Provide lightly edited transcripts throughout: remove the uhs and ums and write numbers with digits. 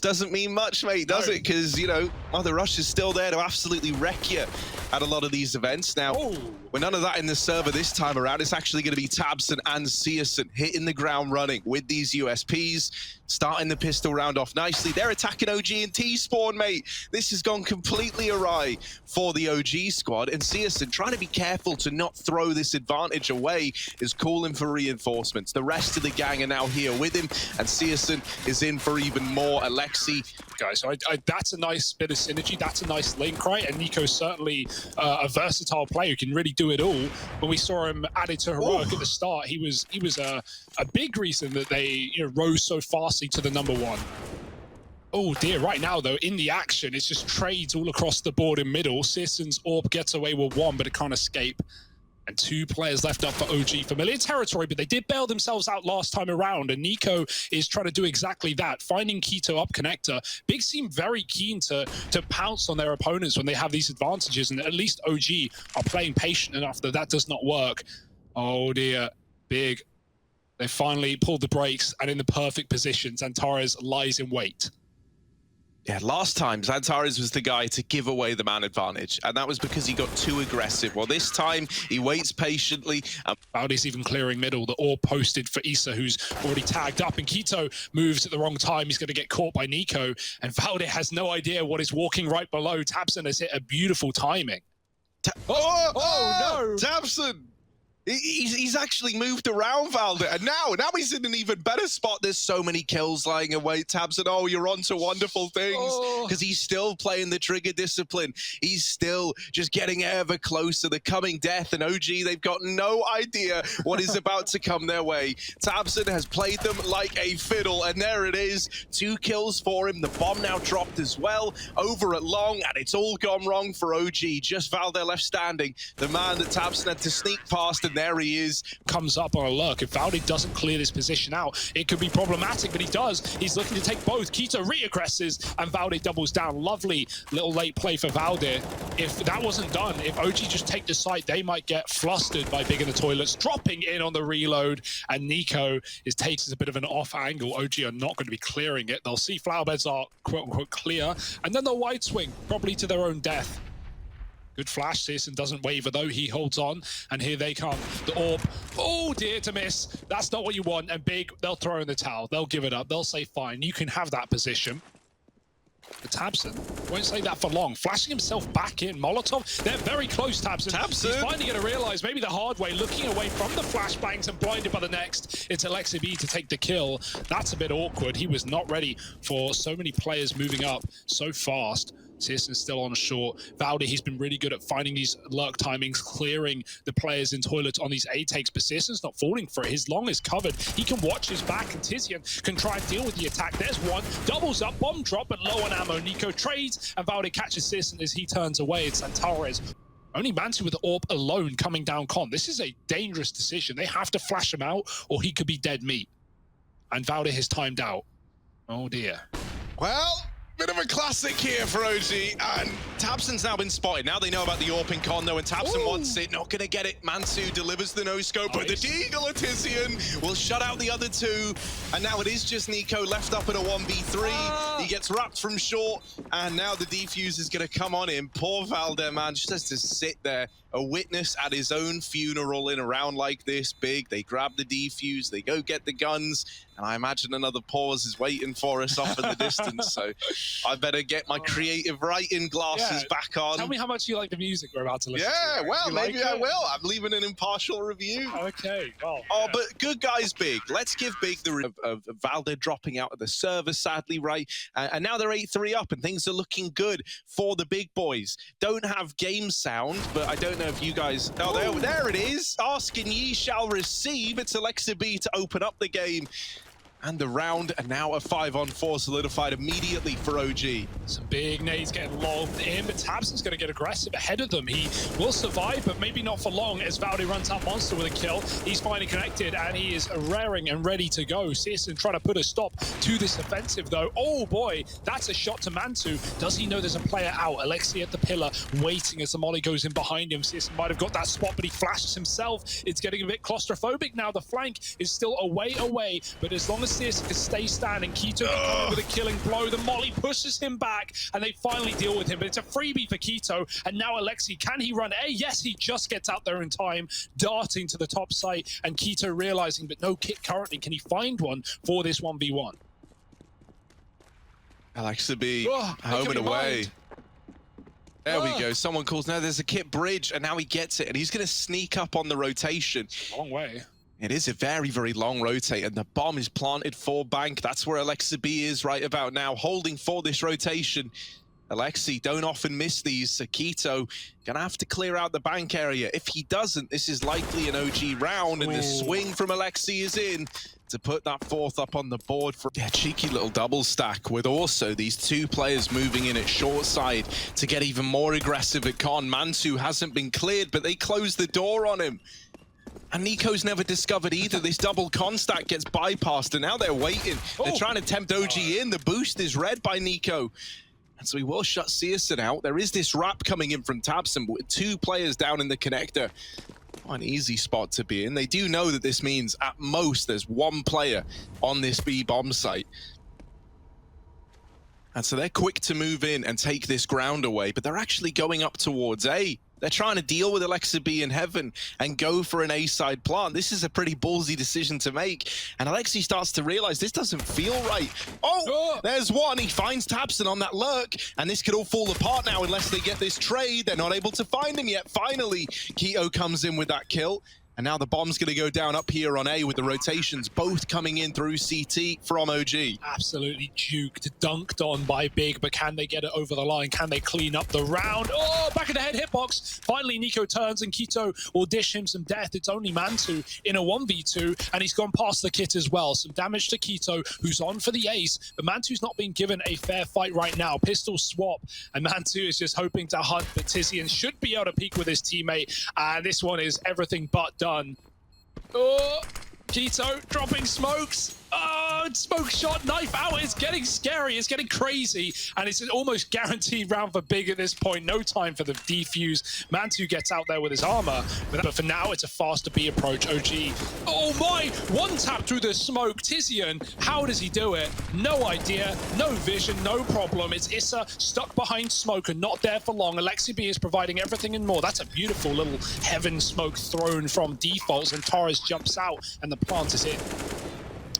doesn't mean much, mate, does it? Because, you know, Mother Rush is still there to absolutely wreck you at a lot of these events. Now, with none of that in the server this time around, it's actually going to be tabseN and seesGO hitting the ground running with these USPs, starting the pistol round off nicely. They're attacking OG and T-Spawn, mate. This has gone completely awry for the OG squad, and seesGO trying to be careful to not throw this advantage away is calling for reinforcements. The rest of the gang are now here with him, and seesGO is in for even more. Alexi. Guys, that's a nice bit of synergy. That's a nice link, right? And Niko's certainly a versatile player who can really do it all. When we saw him added to heroic at the start, he was a big reason that they rose so fastly to the #1. Oh dear, right now though, in the action, it's just trades all across the board in middle. seesGO's AWP gets away with one, but it can't escape. And 2 players left up for OG. Familiar territory, but they did bail themselves out last time around, and niko is trying to do exactly that, finding k1to up connector. Big seem very keen to pounce on their opponents when they have these advantages, and at least OG are playing patient enough that that does not work. Oh dear, Big. They finally pulled the brakes, and in the perfect position, XANTARES lies in wait. Yeah, last time, XANTARES was the guy to give away the man advantage, and that was because he got too aggressive. Well, this time, he waits patiently. valdes even clearing middle. The AWP posted for Issa, who's already tagged up, and k1to moves at the wrong time. He's going to get caught by niko, and valdes has no idea what is walking right below. tabseN has hit a beautiful timing. No! tabseN! He's actually moved around valdes, and now he's in an even better spot. There's so many kills lying away. tabseN, oh, you're on to wonderful things, because he's still playing the trigger discipline. He's still just getting ever closer. The coming death, and OG, they've got no idea what is about to come their way. tabseN has played them like a fiddle, and there it is. 2 kills for him. The bomb now dropped as well over at long, and it's all gone wrong for OG. Just valdes left standing, the man that tabseN had to sneak past, and there he is. Comes up on a lurk. If valdes doesn't clear this position out, it could be problematic, but he does. He's looking to take both. k1to re-aggresses, and valdes doubles down. Lovely little late play for valdes. If that wasn't done, if OG just take the site, they might get flustered by Big in the toilets, dropping in on the reload, and niko takes a bit of an off angle. OG are not going to be clearing it. They'll see flower beds are quote-unquote clear, and then they'll wide swing, probably to their own death. Good flash. seesGO doesn't waver though. He holds on, and here they come. The AWP. Oh dear, to miss. That's not what you want. And Big, they'll throw in the towel. They'll give it up. They'll say, fine, you can have that position. The tabseN won't say that for long. Flashing himself back in. Molotov, they're very close, tabseN. He's finally going to realize, maybe the hard way, looking away from the flashbangs and blinded by the next. It's Alexi to take the kill. That's a bit awkward. He was not ready for so many players moving up so fast. seesGO's still on short. valdes, he's been really good at finding these lurk timings, clearing the players in toilets on these A takes, but seesGO's not falling for it. His long is covered. He can watch his back, and tiziaN can try and deal with the attack. There's one. Doubles up, bomb drop, but low on ammo. niko trades, and valdes catches seesGO as he turns away. It's XANTARES. Only momenty with the AWP alone coming down con. This is a dangerous decision. They have to flash him out, or he could be dead meat. And valdes has timed out. Oh dear. Well, bit of a classic here for OG, and tabseN's now been spotted. Now they know about the AWP in con, though, and tabseN wants it. Not gonna get it. Mansu delivers the no-scope, but the deagle of tiziaN will shut out the other 2. And now it is just niko left up in a 1v3. He gets wrapped from short, and now the defuse is gonna come on him. Poor valdes, man, just has to sit there, a witness at his own funeral in a round like this. Big, they grab the defuse, they go get the guns, and I imagine another pause is waiting for us off in the distance. So I better get my creative writing glasses back on. Tell me how much you like the music we're about to listen to. Yeah, well, maybe I will. I'm leaving an impartial review. Okay, well. Oh, but good guys, Big. Let's give Big the of valdes dropping out of the server, sadly, right? And now they're 8-3 up, and things are looking good for the big boys. Don't have game sound, but I don't know if you guys... Oh, there it is. Asking ye shall receive. It's Alexi to open up the game. And the round, and now a 5-on-4 solidified immediately for OG. Some big nades getting lobbed in, but tabseN's going to get aggressive ahead of them. He will survive, but maybe not for long, as valdes runs out monster with a kill. He's finally connected, and he is raring and ready to go. seesGO trying to put a stop to this offensive, though. Oh boy, that's a shot to Mantu. Does he know there's a player out? Alexi at the pillar, waiting as the molly goes in behind him. seesGO might have got that spot, but he flashes himself. It's getting a bit claustrophobic now. The flank is still away, but as long as Searson can stay standing. Keto can come in with a killing blow. The molly pushes him back, and they finally deal with him. But it's a freebie for Keto. And now Alexi, can he run A? Yes, he just gets out there in time, darting to the top site. And Keto realizing, but no kit currently. Can he find one for this 1v1? Alexa B, home and away. There we go. Someone calls. Now there's a kit bridge, and now he gets it, and he's going to sneak up on the rotation. Long way. It is a very, very long rotate, and the bomb is planted for bank. That's where Alexa B is right about now, holding for this rotation. Alexi don't often miss these. Keto gonna have to clear out the bank area. If he doesn't, this is likely an OG round, and the swing from Alexi is in to put that fourth up on the board for a cheeky little double stack, with also these two players moving in at short side to get even more aggressive at con. Mansu hasn't been cleared, but they closed the door on him. And niko's never discovered either. This double con stack gets bypassed, and now they're waiting. They're trying to tempt OG in. The boost is read by niko. And so he will shut Searson out. There is this wrap coming in from Tabson, but with two players down in the connector. Not an easy spot to be in. They do know that this means at most there's one player on this B bomb site. And so they're quick to move in and take this ground away, but they're actually going up towards A. They're trying to deal with Alexa B in heaven and go for an A-side plant. This is a pretty ballsy decision to make. And Alexi starts to realize this doesn't feel right. Oh, there's one. He finds Tabson on that lurk. And this could all fall apart now unless they get this trade. They're not able to find him yet. Finally, Keto comes in with that kill. And now the bomb's going to go down up here on A with the rotations both coming in through CT from OG. Absolutely juked, dunked on by Big, but can they get it over the line? Can they clean up the round? Oh, back of the head hitbox. Finally, niko turns and Keto will dish him some death. It's only Mantu in a 1v2, and he's gone past the kit as well. Some damage to Keto, who's on for the ace, but Mantu's not being given a fair fight right now. Pistol swap, and Mantu is just hoping to hunt, but Tizian should be able to peek with his teammate, and this one is everything but done. Oh, Keto dropping smokes. Oh, smoke shot, knife out. It's getting scary. It's getting crazy. And it's an almost guaranteed round for Big at this point. No time for the defuse. Mantu gets out there with his armor. But for now, it's a faster B approach. OG. Oh my! One tap through the smoke. Tizian, how does he do it? No idea. No vision. No problem. It's Issa stuck behind smoke and not there for long. Alexi B is providing everything and more. That's a beautiful little heaven smoke thrown from defaults. And Torres jumps out and the plant is in.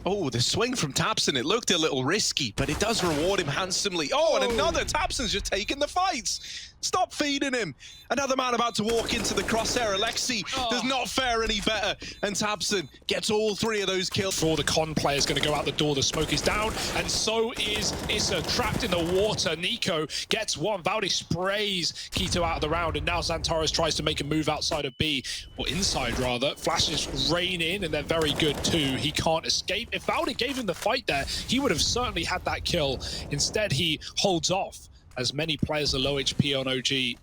Oh, the swing from Tabson, it looked a little risky, but it does reward him handsomely. Oh, and another. Tabson's just taking the fights. Stop feeding him. Another man about to walk into the crosshair. Alexi does not fare any better. And Tabson gets all three of those kills. For the con player's going to go out the door. The smoke is down. And so is Issa trapped in the water. niko gets one. Valdi sprays Keto out of the round. And now XANTARES tries to make a move outside of B. Or inside, rather. Flashes rain in, and they're very good, too. He can't escape. If Valdi gave him the fight there, he would have certainly had that kill. Instead, he holds off, as many players are low HP on OG.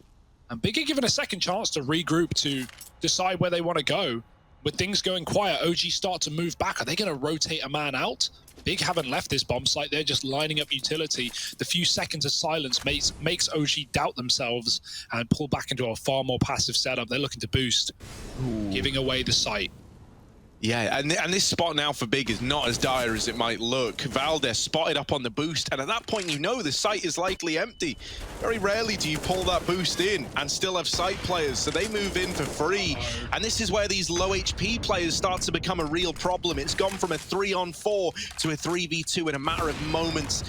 And Big are given a second chance to regroup, to decide where they want to go. With things going quiet, OG start to move back. Are they going to rotate a man out? Big haven't left this bomb site. They're just lining up utility. The few seconds of silence makes OG doubt themselves and pull back into a far more passive setup. They're looking to boost, giving away the site. Yeah, and this spot now for Big is not as dire as it might look. Valdez spotted up on the boost, and at that point you know the site is likely empty. Very rarely do you pull that boost in and still have site players, so they move in for free. And this is where these low HP players start to become a real problem. It's gone from a 3-on-4 to a 3v2 in a matter of moments.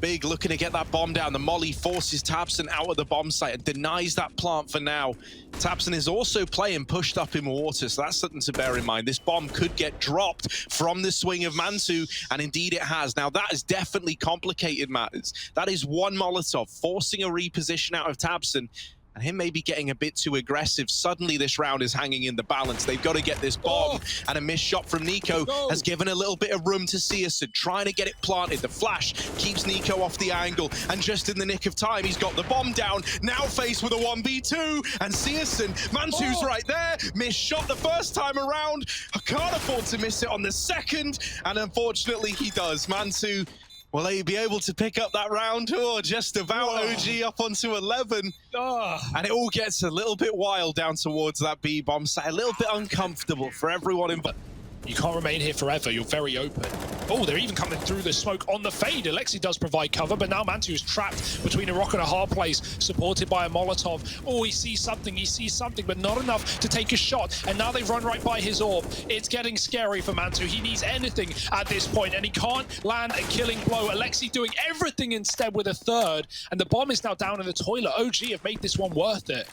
Big looking to get that bomb down. The molly forces Tabson out of the bomb site and denies that plant for now. Tabson is also playing pushed up in water, so that's something to bear in mind. This bomb could get dropped from the swing of Mansu, and indeed it has. Now that has definitely complicated matters. That is one Molotov forcing a reposition out of Tabson, and him maybe getting a bit too aggressive. Suddenly this round is hanging in the balance. They've got to get this bomb, and a missed shot from niko has given a little bit of room to Searson, trying to get it planted. The flash keeps niko off the angle, and just in the nick of time, he's got the bomb down. Now faced with a 1v2, and Searson, Mansu's right there. Missed shot the first time around. I can't afford to miss it on the second, and unfortunately he does. Mansu, will they be able to pick up that round? Or just about. OG up onto 11. And it all gets a little bit wild down towards that B bomb site. A little bit uncomfortable for everyone involved. You can't remain here forever. You're very open. Oh, they're even coming through the smoke on the fade. Alexi does provide cover, but now Mantu is trapped between a rock and a hard place, supported by a Molotov. Oh, he sees something, but not enough to take a shot. And now they've run right by his orb. It's getting scary for Mantu. He needs anything at this point, and he can't land a killing blow. Alexi doing everything instead with a third, and the bomb is now down in the toilet. OG have made this one worth it.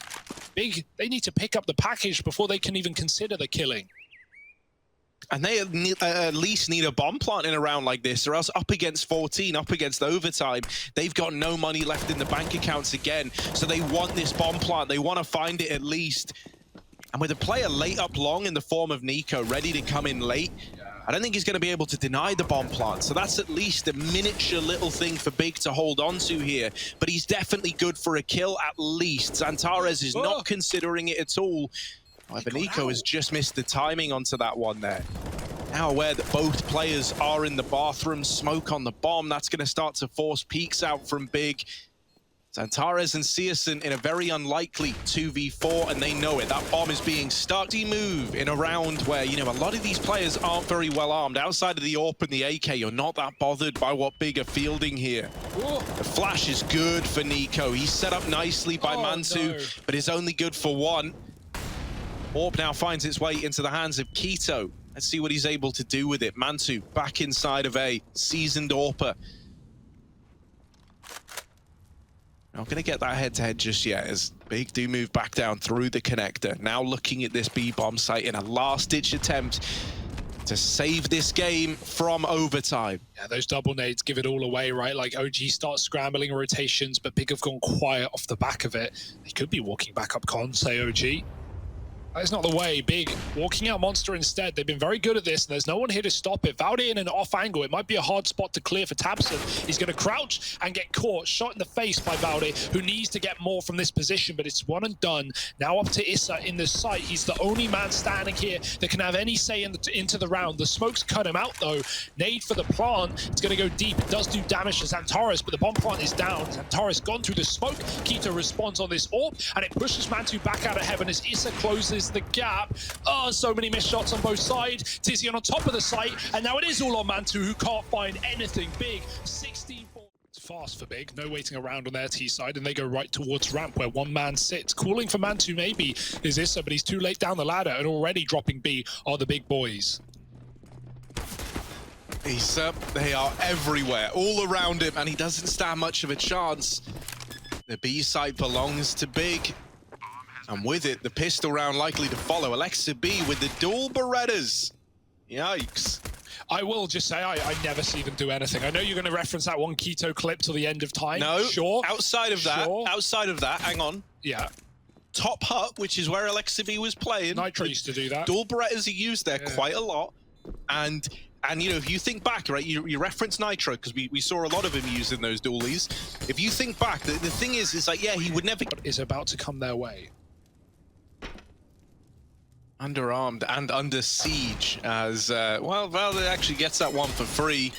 Big, they need to pick up the package before they can even consider the killing. And they at least need a bomb plant in a round like this, or else up against 14, up against overtime, they've got no money left in the bank accounts again. So they want this bomb plant. They want to find it at least. And with a player late up long in the form of niko, ready to come in late, I don't think he's going to be able to deny the bomb plant. So that's at least a miniature little thing for Big to hold on to here. But he's definitely good for a kill at least. XANTARES is not considering it at all. However, niko has just missed the timing onto that one there. Now aware that both players are in the bathroom, smoke on the bomb, that's going to start to force peeks out from Big. XANTARES and CSGO in a very unlikely 2v4, and they know it. That bomb is being stuck. Move in a round where, you know, a lot of these players aren't very well armed. Outside of the AWP and the AK, you're not that bothered by what Big are fielding here. The flash is good for niko. He's set up nicely by Mantu, but it's only good for one. AWP now finds its way into the hands of Keto. Let's see what he's able to do with it. Mantu back inside of A, seasoned AWPer. Not going to get that head-to-head just yet, as Big do move back down through the connector. Now looking at this B-bomb site in a last-ditch attempt to save this game from overtime. Yeah, those double nades give it all away, right? Like OG starts scrambling rotations, but Big have gone quiet off the back of it. They could be walking back up con, say OG. That's not the way. Big walking out Monster instead. They've been very good at this, and there's no one here to stop it. Valde in an off angle. It might be a hard spot to clear for tabseN. He's going to crouch and get caught. Shot in the face by Valde, who needs to get more from this position, but it's one and done. Now up to Issa in the site. He's the only man standing here that can have any say into the round. The smoke's cut him out, though. Nade for the plant. It's going to go deep. It does do damage to XANTARES, but the bomb plant is down. XANTARES gone through the smoke. Keto responds on this AWP, and it pushes Mantu back out of heaven as Issa closes the gap. Oh, so many missed shots on both sides. Tizian on top of the site, and now it is all on Mantu, who can't find anything. Big 16-4. It's fast for Big, no waiting around on their T side, and they go right towards ramp where one man sits. Calling for Mantu maybe is Issa, but he's too late down the ladder, and already dropping B are the big boys. They are everywhere, all around him, and he doesn't stand much of a chance. The B side belongs to Big. And with it, the pistol round likely to follow. Alexa B with the dual Berettas. Yikes. I will just say, I never see them do anything. I know you're going to reference that one Keto clip till the end of time. No, sure. outside of that, hang on. Yeah. Top hut, which is where Alexa B was playing. Nitro used to do that. Dual Berettas are used there quite a lot. And you know, if you think back, right, you reference Nitro, because we saw a lot of him using those dualies. If you think back, the thing is like, yeah, he would never... Is about to come their way. Underarmed and under siege as, well, Valde actually gets that one for free.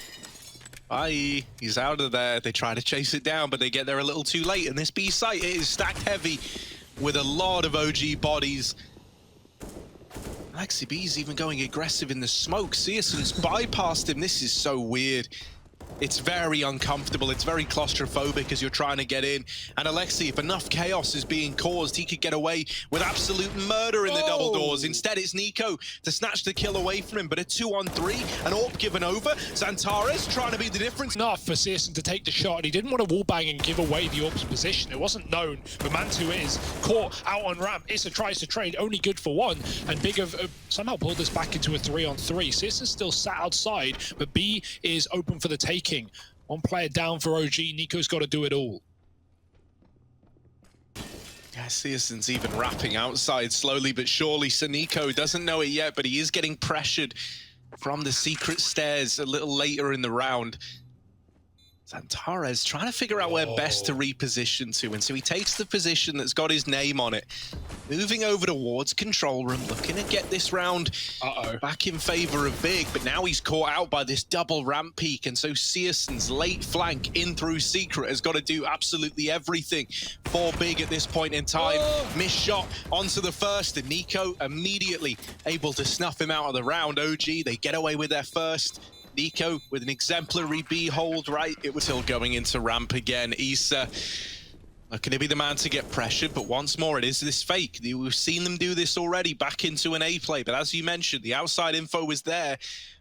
Bye. He's out of there. They try to chase it down, but they get there a little too late. And this B site, it is stacked heavy with a lot of OG bodies. Alexi B's even going aggressive in the smoke. CSGO's bypassed him. This is so weird. It's very uncomfortable. It's very claustrophobic as you're trying to get in. And Alexi, if enough chaos is being caused, he could get away with absolute murder in the double doors. Instead, it's niko to snatch the kill away from him. But a 2-on-3, an AWP given over. XANTARES trying to be the difference. Enough for CSGO to take the shot. He didn't want to wallbang and give away the AWP's position. It wasn't known, but Mantu is caught out on ramp. Issa tries to trade, only good for one. And Big have somehow pulled this back into a 3-on-3. CSGO's still sat outside, but B is open for the taking. One player down for OG. niko's got to do it all. Yeah, CSGO's even wrapping outside slowly but surely. So niko doesn't know it yet, but he is getting pressured from the secret stairs a little later in the round. XANTARES trying to figure out where best to reposition to, and so he takes the position that's got his name on it. Moving over towards control room, looking to get this round back in favor of Big, but now he's caught out by this double ramp peak, and so CSGO's late flank in through secret has got to do absolutely everything for Big at this point in time. Missed shot onto the first, and niko immediately able to snuff him out of the round. OG, they get away with their first. niko with an exemplary B hold, right? It was still going into ramp again. Issa looking to be the man to get pressured, but once more, it is this fake. We've seen them do this already back into an A play, but as you mentioned, the outside info was there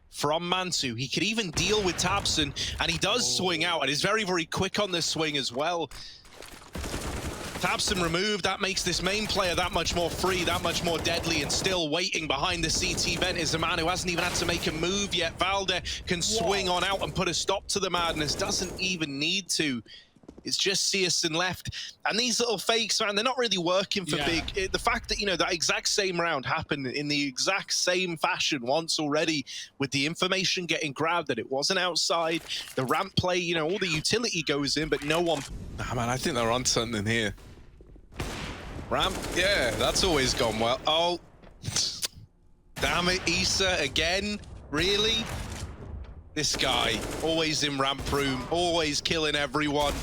from Mantu. He could even deal with tabseN, and he does swing out, and is very, very quick on this swing as well. tabseN removed, that makes this main player that much more free, that much more deadly, and still waiting behind the CT vent is the man who hasn't even had to make a move yet. Valde can swing on out and put a stop to the madness, doesn't even need to. It's just CSGO left. And these little fakes, man, they're not really working for Big. The fact that, you know, that exact same round happened in the exact same fashion once already, with the information getting grabbed that it wasn't outside, the ramp play, you know, all the utility goes in, but no one... Nah, man, I think they're on something here. Ramp, yeah, that's always gone well. Oh, damn it, Issa again? Really? This guy, always in ramp room, always killing everyone.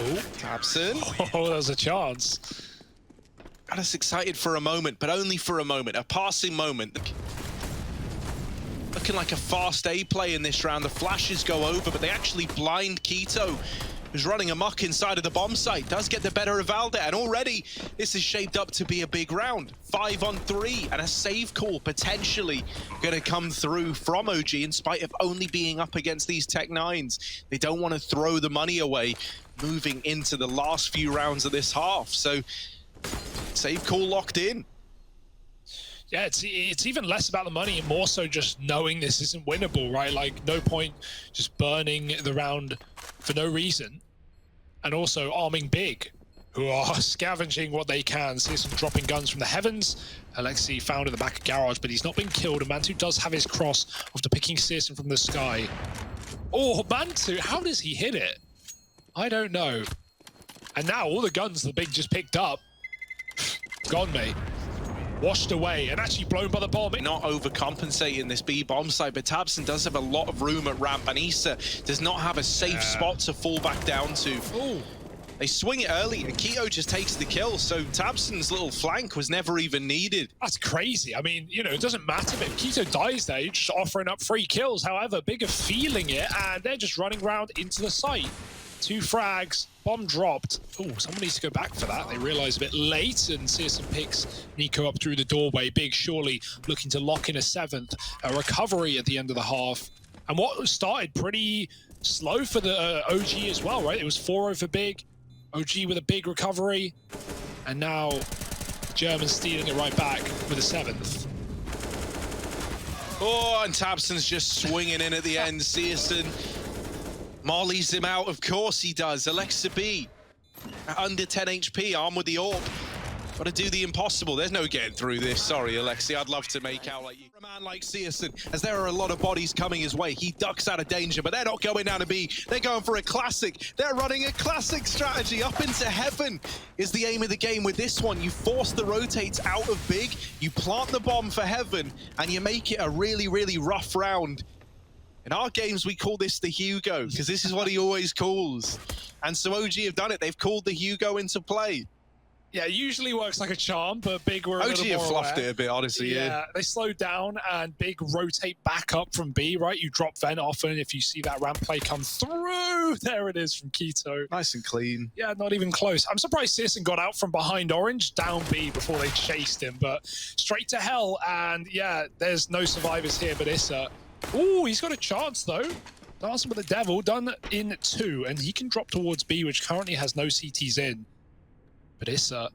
Oh, tabseN. Oh, there's a chance. Got us excited for a moment, but only for a moment, a passing moment. Looking like a fast A play in this round. The flashes go over, but they actually blind k1to, who's running amok inside of the bomb site. Does get the better of Valde, and already this is shaped up to be a big round. 5-on-3, and a save call potentially going to come through from OG in spite of only being up against these Tech-9s. They don't want to throw the money away moving into the last few rounds of this half. So, save call locked in. Yeah, it's even less about the money and more so just knowing this isn't winnable, right? Like, no point just burning the round for no reason. And also arming Big, who are scavenging what they can. See some dropping guns from the heavens. Alexi found in the back of garage, but he's not been killed. And Mantu does have his cross after picking CSGO from the sky. Oh, Mantu, how does he hit it? I don't know. And now all the guns the Big just picked up, gone, mate. Washed away and actually blown by the bomb. Not overcompensating this B bomb site, but tabseN does have a lot of room at ramp, and Issa does not have a safe spot to fall back down to. Ooh. They swing it early, and k1to just takes the kill, so tabseN's little flank was never even needed. That's crazy. I mean, you know, it doesn't matter if k1to dies there, you're just offering up free kills. However, Big are feeling it, and they're just running around into the site. 2 frags, bomb dropped. Oh, someone needs to go back for that. They realize a bit late, and CSGO picks niko up through the doorway. Big surely looking to lock in a 7th. A recovery at the end of the half. And what started pretty slow for the OG as well, right? It was 4-0 for Big. OG with a big recovery. And now Germans stealing it right back with a 7th. Oh, and tabseN's just swinging in at the end. CSGO mollies him out, of course he does. Alexa B, under 10 HP, armed with the AWP. Got to do the impossible. There's no getting through this. Sorry, Alexi, I'd love to make out like you. For a man like CSGO, as there are a lot of bodies coming his way, he ducks out of danger, but they're not going down to B. They're going for a classic. They're running a classic strategy. Up into heaven is the aim of the game with this one. You force the rotates out of Big, you plant the bomb for heaven, and you make it a really, really rough round. In our games, we call this the Hugo, because this is what he always calls. And so OG have done it. They've called the Hugo into play. Yeah, it usually works like a charm, but Big were a OG little have more fluffed aware. it a bit, honestly. Yeah, they slowed down, and Big rotate back up from B, right? You drop vent often. If you see that ramp play come through, there it is from k1to. Nice and clean. Yeah, not even close. I'm surprised CSGO got out from behind Orange, down B before they chased him, but straight to hell. And yeah, there's no survivors here, but Issa. Ooh, he's got a chance though. Dancing with the Devil, done in 2, and he can drop towards B, which currently has no CTs in. But Issa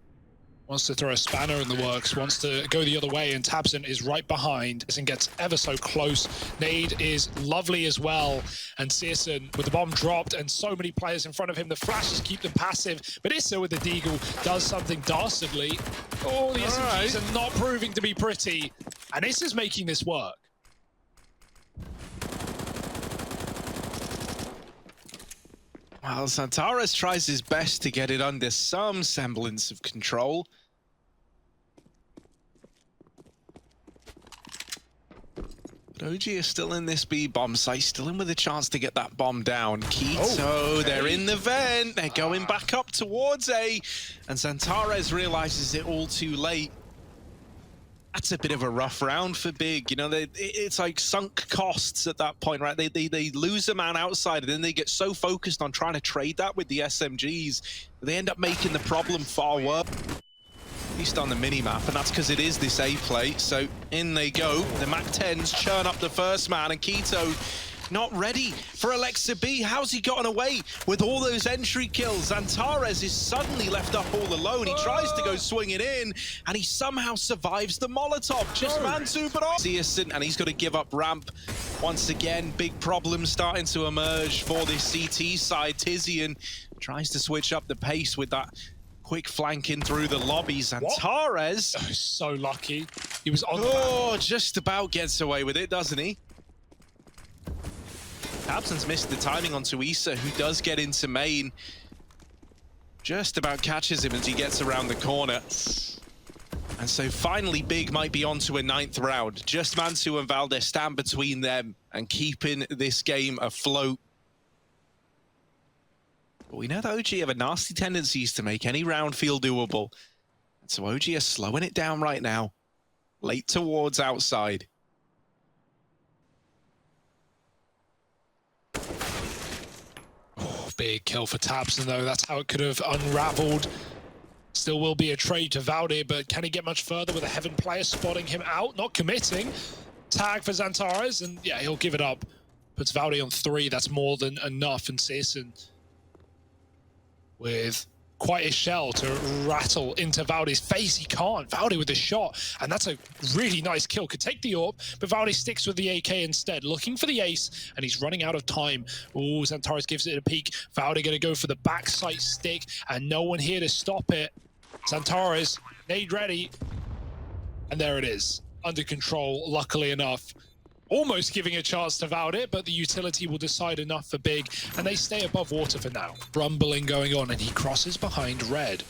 wants to throw a spanner in the works, wants to go the other way, and tabseN is right behind and gets ever so close. Nade is lovely as well, and CSGO with the bomb dropped and so many players in front of him, the flashes keep them passive, but Issa with the deagle does something dastardly. Oh, the SMGs are not proving to be pretty, and Issa's making this work. Well, XANTARES tries his best to get it under some semblance of control. But OG is still in this B bomb site, still in with a chance to get that bomb down. k1to, they're in the vent, they're going back up towards A, and XANTARES realizes it all too late. That's a bit of a rough round for Big. You know, it's like sunk costs at that point, right? They lose a man outside, and then they get so focused on trying to trade that with the SMGs, they end up making the problem far worse. At least on the mini-map, and that's because it is this A plate. So in they go. The MAC-10s churn up the first man, and Keto not ready for Alexa B. How's he gotten away with all those entry kills? XANTARES is suddenly left up all alone. He tries to go swing it in, and he somehow survives the Molotov. Just Mansu, but off. And he's got to give up ramp. Once again, big problems starting to emerge for this CT side. Tizian tries to switch up the pace with that quick flanking through the lobbies. XANTARES. Oh, so lucky. He was on the just about gets away with it, doesn't he? tabseN's missed the timing onto Issa, who does get into main. Just about catches him as he gets around the corner. And so finally Big might be onto a 9th round. Just Mansu and Valdez stand between them and keeping this game afloat. But we know that OG have a nasty tendencies to make any round feel doable. And so OG are slowing it down right now. Late towards outside. Big kill for tabseN though. That's how it could have unraveled. Still will be a trade to Valde, but can he get much further with a Heaven player spotting him out? Not committing. Tag for XANTARES, and yeah, he'll give it up. Puts Valde on 3. That's more than enough. And CSGO with quite a shell to rattle into Valde's face. He can't. Valde with a shot, and that's a really nice kill. Could take the AWP, but Valde sticks with the AK instead, looking for the ace, and he's running out of time. Oh, XANTARES gives it a peek. Valde gonna go for the backside stick, and no one here to stop it. XANTARES, nade ready, and there it is. Under control, luckily enough. Almost giving a chance to Valde, but the utility will decide enough for Big, and they stay above water for now. Rumbling going on, and he crosses behind red.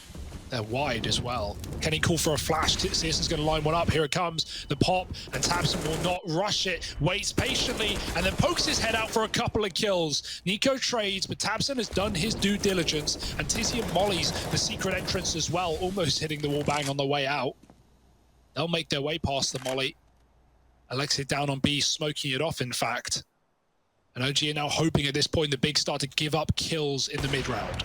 They're wide as well. Can he call for a flash? CSGO's going to line one up. Here it comes. The pop, and tabseN will not rush it. Waits patiently, and then pokes his head out for a couple of kills. niko trades, but tabseN has done his due diligence, and Tizian mollies the secret entrance as well, almost hitting the wall bang on the way out. They'll make their way past the molly. Alexa down on B, smoking it off, in fact. And OG are now hoping at this point the Big start to give up kills in the mid-round.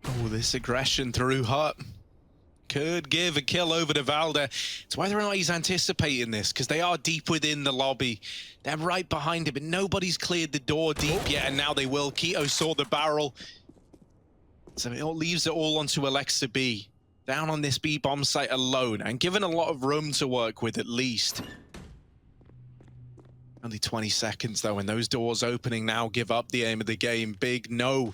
Oh, this aggression through Hut could give a kill over to Valde. It's whether or not he's anticipating this, because they are deep within the lobby. They're right behind him, but nobody's cleared the door deep yet, and now they will. Keto saw the barrel. So it all leaves it all onto Alexa B. Down on this B bomb site alone, and given a lot of room to work with at least. Only 20 seconds though, and those doors opening now give up the aim of the game. Big know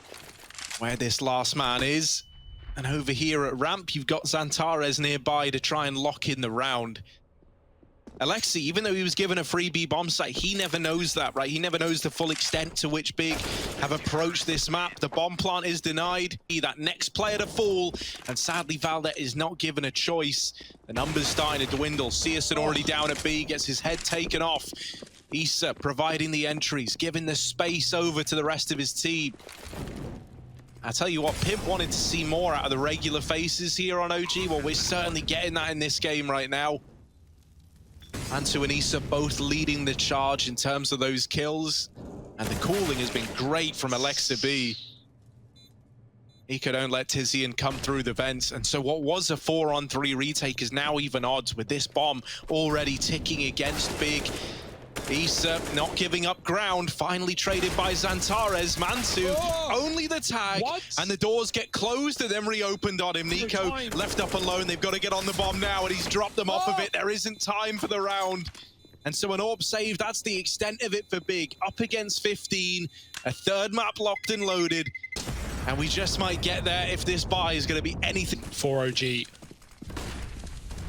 where this last man is. And over here at ramp, you've got XANTARES nearby to try and lock in the round. Alexa, even though he was given a free B bomb site, he never knows that, right? He never knows the full extent to which Big have approached this map. The bomb plant is denied. That next player to fall, and sadly Valde is not given a choice. The numbers starting to dwindle. CSGO already down at B, gets his head taken off. Issa providing the entries, giving the space over to the rest of his team. I tell you what, Pimp wanted to see more out of the regular faces here on OG. Well, we're certainly getting that in this game right now. Mansu and Issa both leading the charge in terms of those kills. And the calling has been great from Alexa B. niko don't let Tizian come through the vents. And so what was a 4-on-3 retake is now even odds, with this bomb already ticking against Big. Issa not giving up ground, finally traded by XANTARES. Mansu, only the tag, and the doors get closed and then reopened on him. niko left up alone. They've got to get on the bomb now, and he's dropped them off of it. There isn't time for the round. And so an AWP save, that's the extent of it for Big. Up against 15, a third map locked and loaded. And we just might get there if this buy is going to be anything. For OG.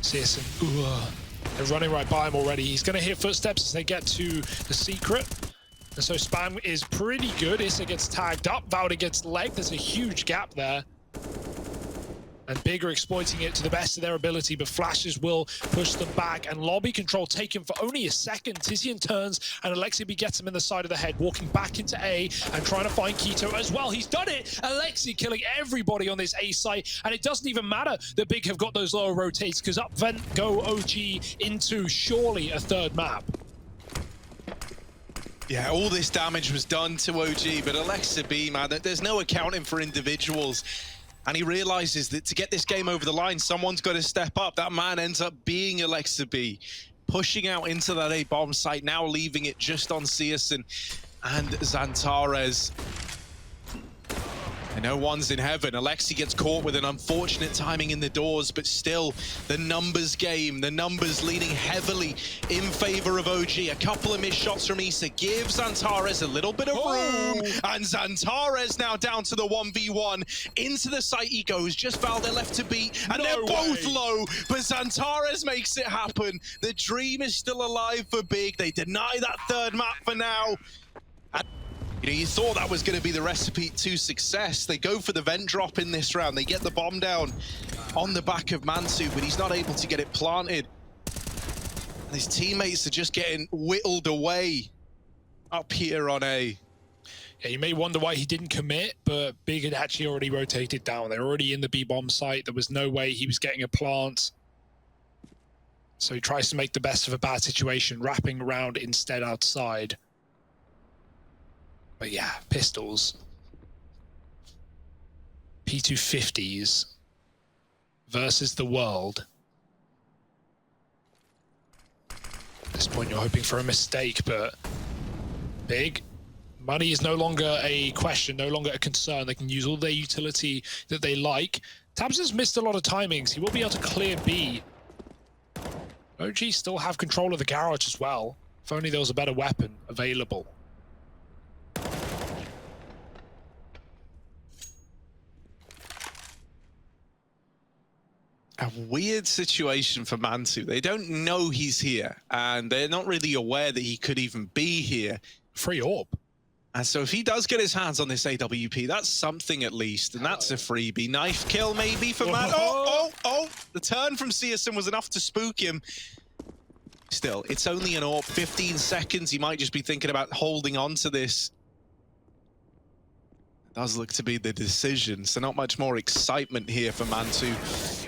CSGO. They're running right by him already. He's going to hear footsteps as they get to the secret. And so spam is pretty good. Issa gets tagged up. Valde gets legged. There's a huge gap there. And Big are exploiting it to the best of their ability, but flashes will push them back. And lobby control taken for only a second. Tizian turns, and Alexi gets him in the side of the head, walking back into A and trying to find k1to as well. He's done it! Alexi killing everybody on this A site, and it doesn't even matter that Big have got those lower rotates, because up then go OG into surely a third map. Yeah, all this damage was done to OG, but Alexa B, man, there's no accounting for individuals. And he realizes that to get this game over the line, someone's got to step up. That man ends up being Alexa B, pushing out into that A bomb site, now leaving it just on CSGO and XANTARES. And no one's in heaven. Alexi gets caught with an unfortunate timing in the doors, but still, the numbers game, the numbers leaning heavily in favor of OG. A couple of missed shots from Issa gives XANTARES a little bit of room, and XANTARES now down to the 1v1. Into the site he goes, just Valde left to beat, and they're both low, but XANTARES makes it happen. The dream is still alive for Big. They deny that third map for now. You know, you thought that was going to be the recipe to success. They go for the vent drop in this round. They get the bomb down on the back of Mansu, but he's not able to get it planted. And his teammates are just getting whittled away up here on A. Yeah, you may wonder why he didn't commit, but Big had actually already rotated down. They're already in the B bomb site. There was no way he was getting a plant. So he tries to make the best of a bad situation, wrapping around instead outside. But yeah, pistols. P250s versus the world. At this point, you're hoping for a mistake, but Big. Money is no longer a question, no longer a concern. They can use all their utility that they like. tabseN's missed a lot of timings. He will be able to clear B. OG still have control of the garage as well. If only there was a better weapon available. A weird situation for Mansu. They don't know he's here, and they're not really aware that he could even be here. Free orb. And so if he does get his hands on this AWP, that's something at least, and that's a freebie. Knife kill maybe for Man. Oh! The turn from CSGO was enough to spook him. Still, it's only an orb, 15 seconds. He might just be thinking about holding on to this. Does look to be the decision, so not much more excitement here for Mansu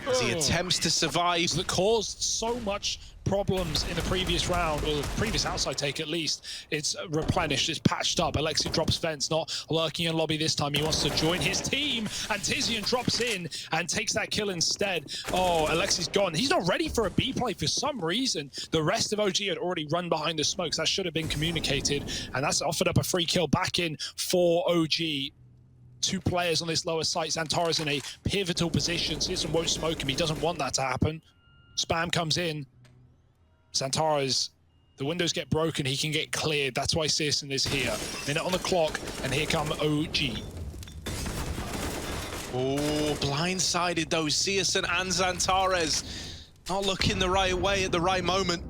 as he attempts to survive. That caused so much problems in the previous round, or the previous outside take at least. It's replenished, it's patched up. Alexi drops fence, not lurking in lobby this time. He wants to join his team, and Tizian drops in and takes that kill instead. Oh, Alexi's gone. He's not ready for a B play for some reason. The rest of OG had already run behind the smokes. That should have been communicated, and that's offered up a free kill back in for OG. Two players on this lower site. XANTARES in a pivotal position. CSGO won't smoke him. He doesn't want that to happen. Spam comes in. XANTARES, the windows get broken. He can get cleared. That's why CSGO is here. Minute on the clock, and here come OG. Oh, blindsided though. CSGO and XANTARES not looking the right way at the right moment.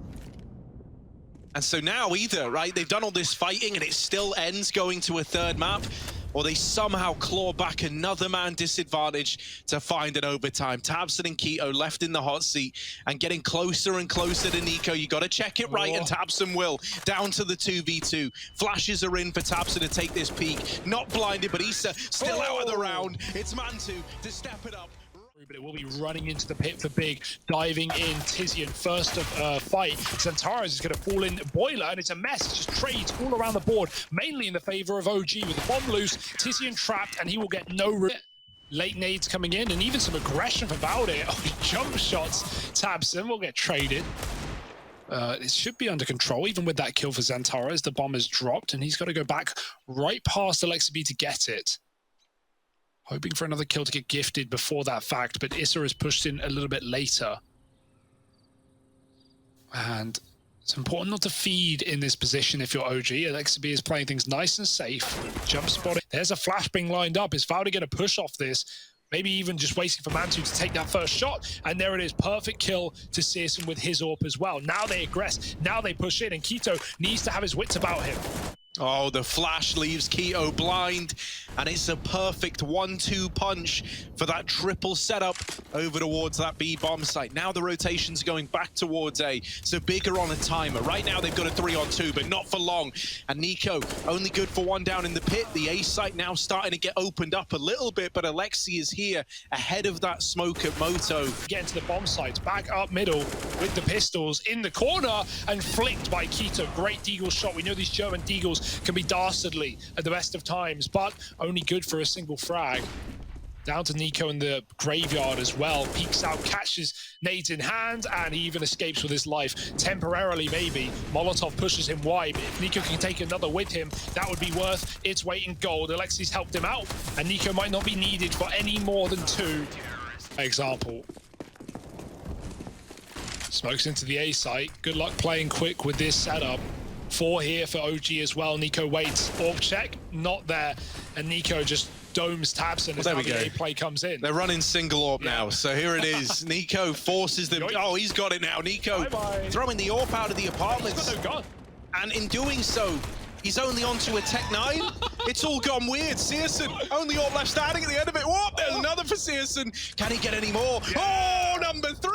And so now either, right, they've done all this fighting and it still ends going to a third map, or they somehow claw back another man disadvantage to find an overtime. tabseN and k1to left in the hot seat and getting closer and closer to niko. You got to check it right, and tabseN will. Down to the 2v2. Flashes are in for tabseN to take this peak. Not blinded, but Issa still out of the round. It's Mantu to step it up. But it will be running into the pit for Big, diving in. Tizian first of fight. XANTARES is going to fall in boiler, and it's a mess. It's just trades all around the board, mainly in the favor of OG with the bomb loose. Tizian trapped, and he will get no late nades coming in, and even some aggression for Valde. Oh, jump shots. tabseN will get traded. It should be under control, even with that kill for XANTARES. The bomb is dropped, and he's got to go back right past Alexi to get it. Hoping for another kill to get gifted before that fact, but Issa is pushed in a little bit later. And it's important not to feed in this position if you're OG. Alexi is playing things nice and safe. Jump spotting. There's a flash being lined up. Is Valde going to push off this? Maybe even just waiting for Mantu to take that first shot. And there it is. Perfect kill to CSGO with his AWP as well. Now they aggress. Now they push in. And k1to needs to have his wits about him. Oh, the flash leaves k1to blind, and it's a perfect 1-2 punch for that triple setup over towards that B bomb site. Now the rotation's going back towards A, so bigger on a timer. Right now they've got a 3-on-2, but not for long. And niko only good for one down in the pit. The A site now starting to get opened up a little bit, but Alexi is here ahead of that smoke at Moto. Get into the bomb sites, back up middle with the pistols in the corner and flicked by Keto. Great deagle shot. We know these German deagles can be dastardly at the best of times, but only good for a single frag. Down to niko in the graveyard as well. Peeks out, catches nades in hand, and he even escapes with his life. Temporarily, maybe. Molotov pushes him wide, but if niko can take another with him, that would be worth its weight in gold. Alexi's helped him out, and niko might not be needed for any more than 2. Example. Smokes into the A site. Good luck playing quick with this setup. 4 here for OG as well. niko waits. Orb check, not there. And niko just domes tabsen as the A play comes in. They're running single orb now, so here it is. niko forces them. Oh, he's got it now. niko throwing the orb out of the apartments. He's got no gun. And in doing so, he's only onto a Tech 9. It's all gone weird. Searson, only orb left standing at the end of it. Whoop, there's another for Searson. Can he get any more? Oh, number 3.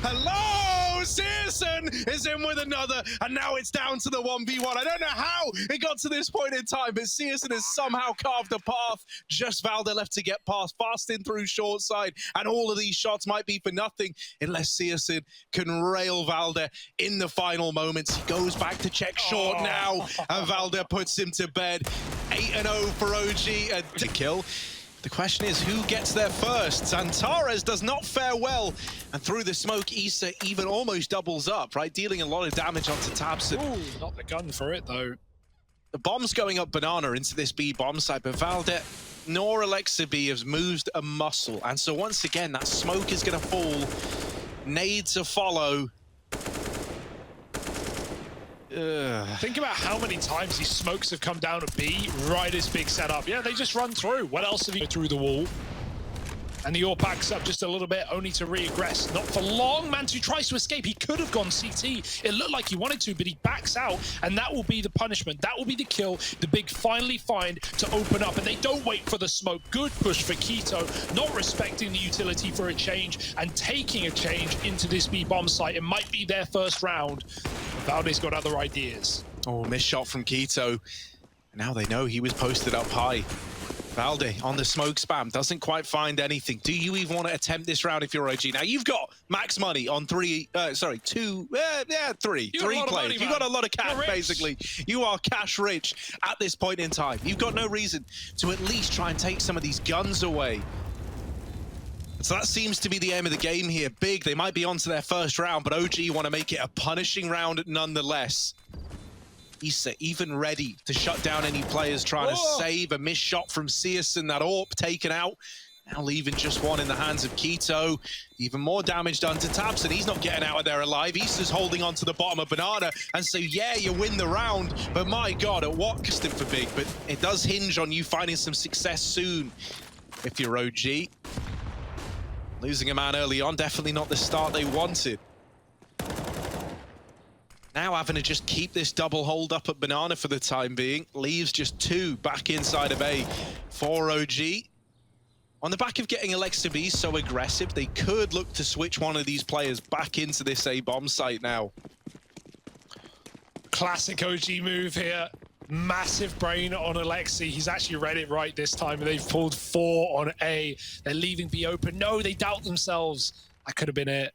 Hello, Searson is in with another. And now it's down to the 1v1. I don't know how it got to this point in time, but Searson has somehow carved a path. Just Valde left to get past, fast in through short side. And all of these shots might be for nothing unless Searson can rail Valde in the final moments. He goes back to check short now, and Valde puts him to bed. 8-0 for OG to kill. The question is, who gets there first? XANTARES does not fare well, and through the smoke, Issa even almost doubles up, right? Dealing a lot of damage onto tabsen. Ooh, not the gun for it, though. The bomb's going up banana into this B bomb site, but Valde nor Alexa B has moved a muscle. And so once again, that smoke is going to fall. Nades to follow. Think about how many times these smokes have come down to B right as big setup. Yeah, they just run through. What else have you through the wall? And the AWP backs up just a little bit, only to re-aggress. Not for long. Mantu tries to escape. He could have gone CT. It looked like he wanted to, but he backs out, and that will be the punishment. That will be the kill. The big finally find to open up, and they don't wait for the smoke. Good push for Keto, not respecting the utility for a change and taking a change into this B bomb site. It might be their first round. Valde's got other ideas. Oh, missed shot from Keto. Now they know he was posted up high. Valde on the smoke spam, doesn't quite find anything. Do you even want to attempt this round if you're OG? Now you've got max money on 3 players. You've got a lot of cash, basically. You are cash rich at this point in time. You've got no reason to at least try and take some of these guns away. So that seems to be the aim of the game here. Big, they might be on to their first round, but OG want to make it a punishing round nonetheless. Issa even ready to shut down any players trying to save a missed shot from Searson. That AWP taken out. Now leaving just one in the hands of Keto. Even more damage done to tabsen. He's not getting out of there alive. Issa's holding on to the bottom of banana. And so, yeah, you win the round. But my God, at what cost for Big? But it does hinge on you finding some success soon if you're OG. Losing a man early on, definitely not the start they wanted. Now having to just keep this double hold up at banana for the time being. Leaves just 2 back inside of A for OG. On the back of getting Alexa B so aggressive, they could look to switch one of these players back into this A bomb site now. Classic OG move here. Massive brain on Alexi. He's actually read it right this time. They've pulled 4 on A. They're leaving B open. No, they doubt themselves. That could have been it.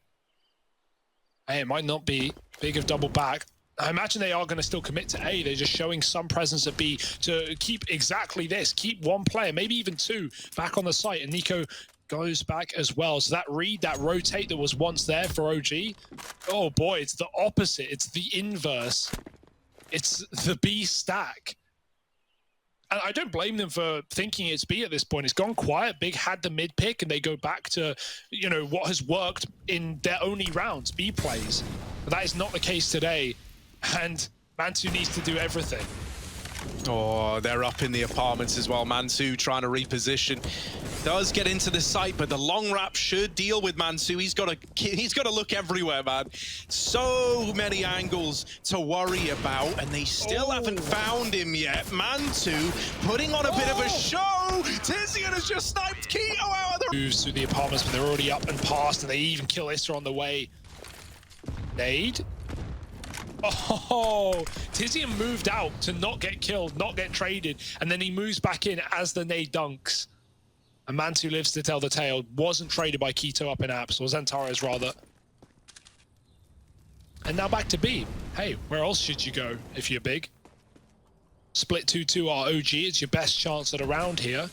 Hey, it might not be. Big have double back. I imagine they are going to still commit to A. They're just showing some presence at B to keep exactly this. Keep 1 player, maybe even 2, back on the site. And niko goes back as well. So that read, that rotate that was once there for OG. Oh boy, it's the opposite. It's the inverse. It's the B stack. And I don't blame them for thinking it's B at this point. It's gone quiet. Big had the mid pick, and they go back to, you know, what has worked in their only rounds, B plays. But that is not the case today. And Mantu needs to do everything. Oh, they're up in the apartments as well. Mansu trying to reposition. Does get into the site, but the long wrap should deal with Mansu. He's got to look everywhere, man. So many angles to worry about, and they still haven't found him yet. Mansu putting on a bit of a show. Tizian has just sniped Keto out of the... Moves through the apartments, but they're already up and past, and they even kill Issa on the way. Nade. Oh, Tizian moved out to not get killed, not get traded, and then he moves back in as the nade dunks. And Mansu lives to tell the tale. Wasn't traded by Keto up in apps, or XANTARES rather. And now back to B. Hey, where else should you go if you're big? Split 2-2 are OG. It's your best chance at a round here.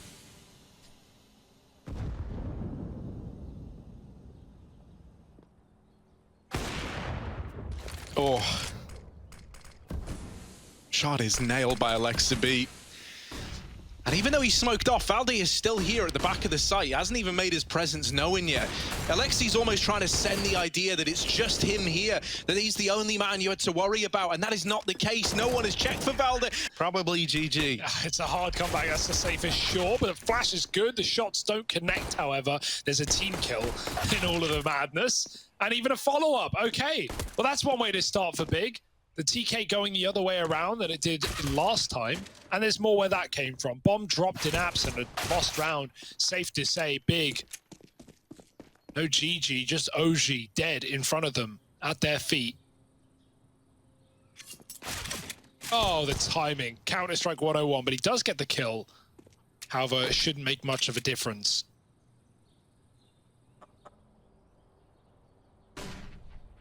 Oh. Shot is nailed by Alexa B. And even though he's smoked off, Valde is still here at the back of the site. He hasn't even made his presence known yet. Alexi's almost trying to send the idea that it's just him here, that he's the only man you had to worry about, and that is not the case. No one has checked for Valde. Probably GG. It's a hard comeback, that's the safest, sure, but the flash is good. The shots don't connect, however. There's a team kill in all of the madness, and even a follow-up. Okay, well, that's one way to start for Big. The TK going the other way around than it did last time. And there's more where that came from. Bomb dropped in apps and a lost round. Safe to say, Big. No GG, just OG dead in front of them at their feet. Oh, the timing. Counter-Strike 101, but he does get the kill. However, it shouldn't make much of a difference.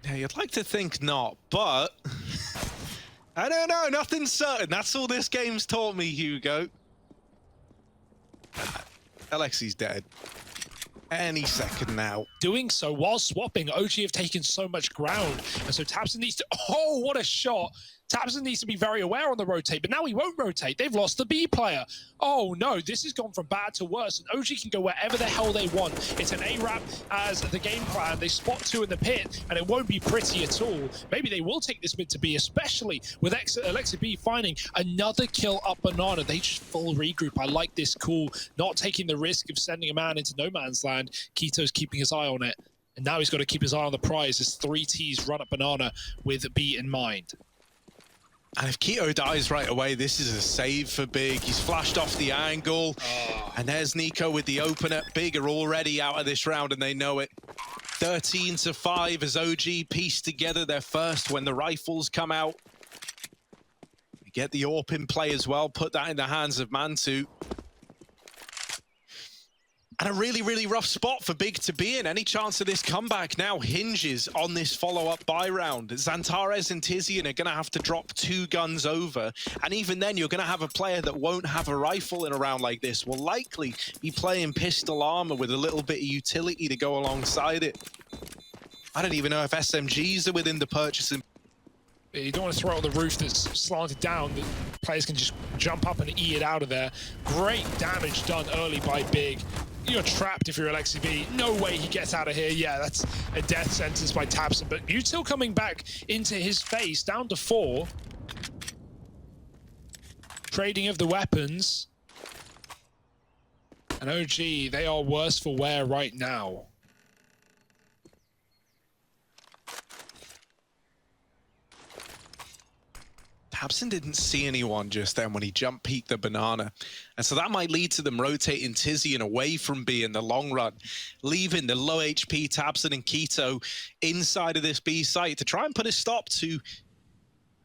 Yeah, you'd like to think not, but I don't know, nothing's certain. That's all this game's taught me, Hugo. Alexi's dead. Any second now. Doing so while swapping, OG have taken so much ground, and so tabseN needs to... Oh, what a shot! tabseN needs to be very aware on the rotate, but now he won't rotate. They've lost the B player. Oh no, this has gone from bad to worse, and OG can go wherever the hell they want. It's an A-Rap as the game plan. They spot two in the pit, and it won't be pretty at all. Maybe they will take this mid to B, especially with Alexa B finding another kill up banana. They just full regroup. I like this call, not taking the risk of sending a man into no man's land. Keto's keeping his eye on it, and now he's got to keep his eye on the prize as 3 Ts run up banana with B in mind. And if Keto dies right away, this is a save for Big. He's flashed off the angle. And there's niko with the opener. Big are already out of this round, and they know it. 13-5 as OG piece together their first when the rifles come out. We get the AWP in play as well. Put that in the hands of Mantu. And a really, really rough spot for Big to be in. Any chance of this comeback now hinges on this follow-up buy round. XANTARES and Tizian are going to have to drop 2 guns over. And even then, you're going to have a player that won't have a rifle in a round like this. Will likely be playing pistol armor with a little bit of utility to go alongside it. I don't even know if SMGs are within the purchasing. You don't want to throw it on the roof that's slanted down. The players can just jump up and eat it out of there. Great damage done early by Big. You're trapped if you're Alexa B. No way he gets out of here. Yeah, that's a death sentence by tabseN. But Util coming back into his face, down to 4. Trading of the weapons. And OG, they are worse for wear right now. tabseN didn't see anyone just then when he jump peeked the banana. And so that might lead to them rotating Tizian away from B in the long run, leaving the low HP tabseN and Keto inside of this B site to try and put a stop to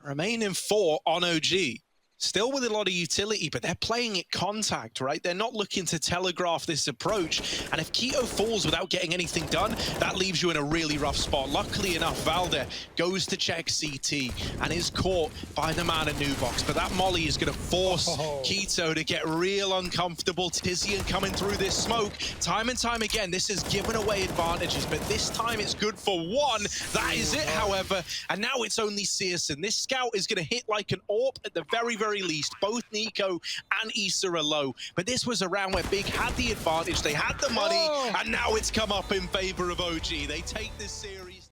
remaining 4 on OG. Still with a lot of utility, but they're playing it contact, right? They're not looking to telegraph this approach. And if Keto falls without getting anything done, that leaves you in a really rough spot. Luckily enough, Valde goes to check CT and is caught by the man at Nubox. But that molly is going to force Keto to get real uncomfortable. Tizian coming through this smoke. Time and time again, this has given away advantages, but this time it's good for 1. That is it, however. And now it's only CSGO. This scout is going to hit like an AWP at the very least. Both niko and Issa are low, but this was a round where Big had the advantage, they had the money, and now it's come up in favor of OG. They take this series.